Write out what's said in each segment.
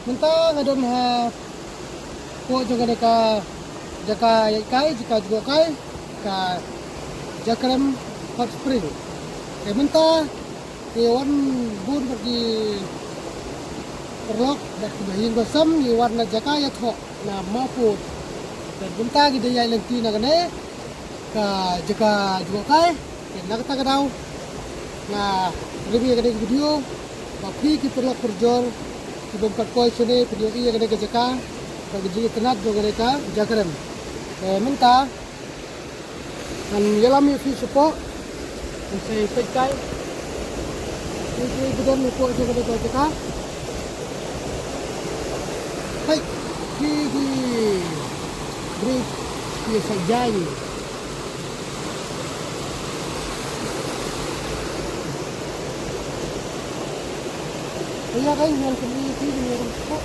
Mentang adon ha po juga deka jaka kai jika juga kai ka Jakarem Hot Spring. Mentah hewan bun pergi perlok dan kebahin gosam di warna jaka ya thok na maput dan mentah gitu ya lengti na kene ka jaka juga kai na kata kadau na review kene video bapi ki perlok perjol bongkar koi sini video iya kene ke jaka bagi jadi tenat juga mereka Jakarem. Mentah dan yalami fi support saya pekai ini gudang upo juga mereka jaka. Hai gigi break biasa jadi. Iya kan yang kedua ini rumput.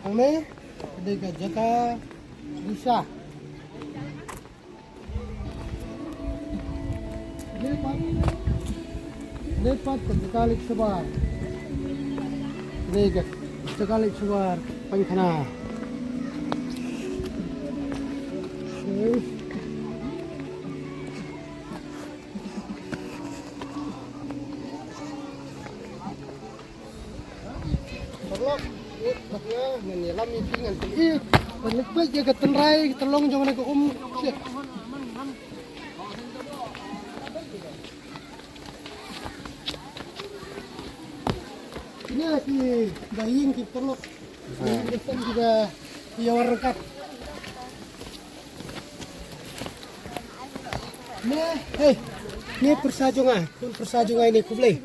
Ini ada jaka bisa lepat ke sekalik sebar ini ke sekalik sebar pangkana nyelam meeting anti balik baik jaga tenrai tolong jangan ke ini si baying kita perlu depan juga dia warkat nah ini persajungan ini kublai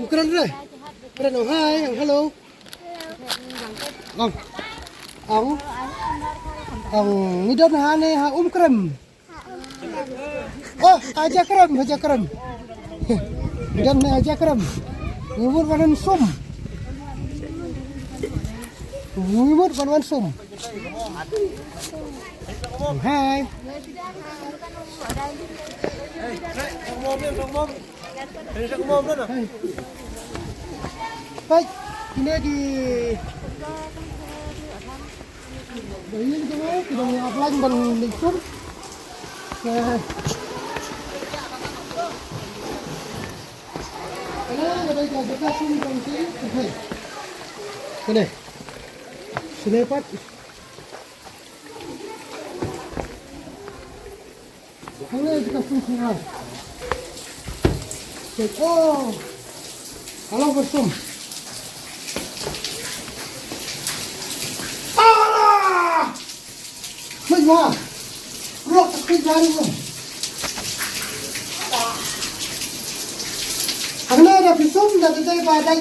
keren oh hai halo Ang nidon hane ha krem. Oh, aja krem. Nidon ne aja krem. Ngubur kanan sum. Hai. Baik, ini lagi Bayin ko kita may apply ban lecture. Ada jaka sini bangsi. Sini pat. Ada jaka sini. Oh. Halo bersum. Wah, rok kejar itu. Karena ada pisum dan ada pada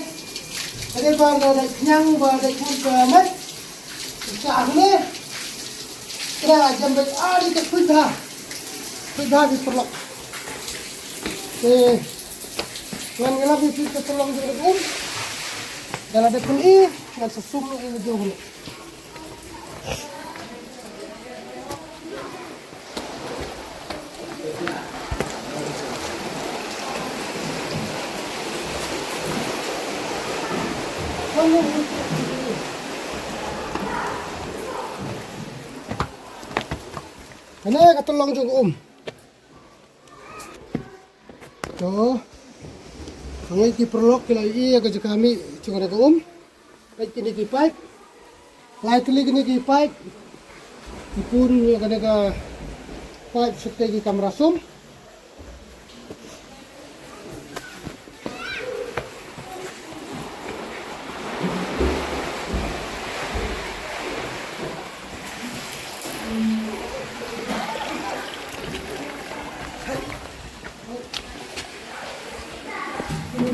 nyang pada kumat. Sekarang kira jam berada di kuda di perlok. Yang lebih itu tolong juga dan ada pun dan sesungguh ini jauh. Ini katulong juga tuh ang ikiperlok kila iya ka kami juga ada baik kini pipe light kini pipe ipun ka pipe seperti kamera sum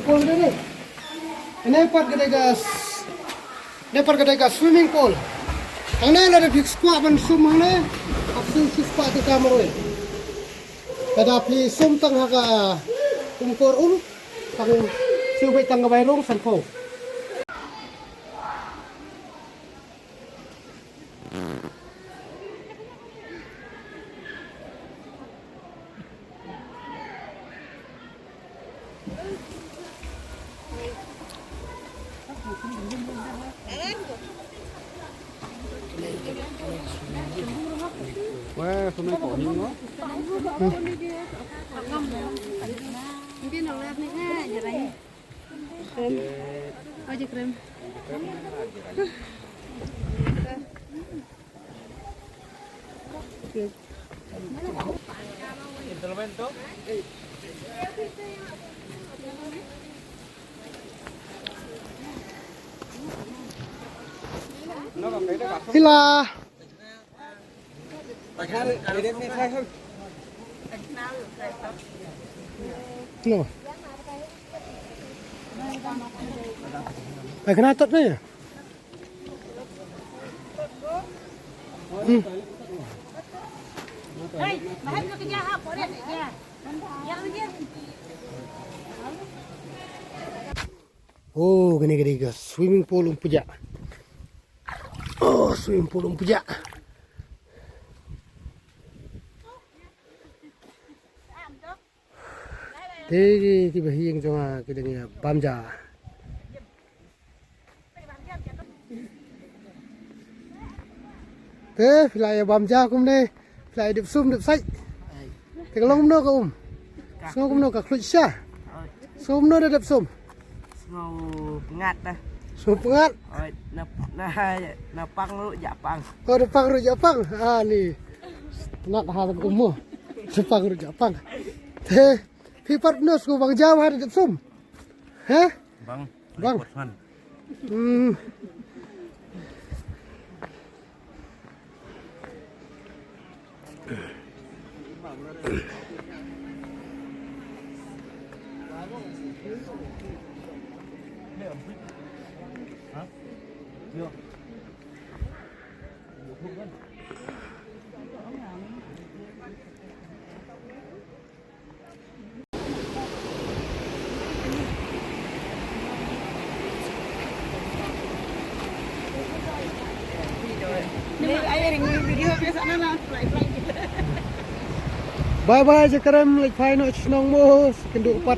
pool ini. Ini part gede ga swimming pool. Ang na ada big squat ban sum ang na. Apsi si squat tu kamar we. Kada pli sum tang haga umkor tang siu tang ga bayrong san po. Wah, hôm nay có nhiều lắm. Mungkin oleh nih kan, jadi krem, aja krem. Hila. No. Ay kena tot na ya. Hei, bahan ko kaya apa deh ya? Yang dia. Oh, gini guys, swimming pool umpuja. Oh, swimming pool umpuja. Thế thì bà hiên cho cái đường bám giả. Thế lại bám giả cũng đây, lại điệp sum điệp sách. Cái lông nó cũng, sum cũng nó cả khuyết xa, sum nó điệp sum. Ngầu ngạt đây. Sum ngạt. Rồi na pang lu dạ pang. Oh, điệp pang rồi dạ pang. Ah nih, nát hà cũng mua, điệp pang rồi dạ pang. Thế Phi partners của Bang Jawa ada di sum. Hah? Bang. Bye bye sekarang like fine no chnong mo kenduk pat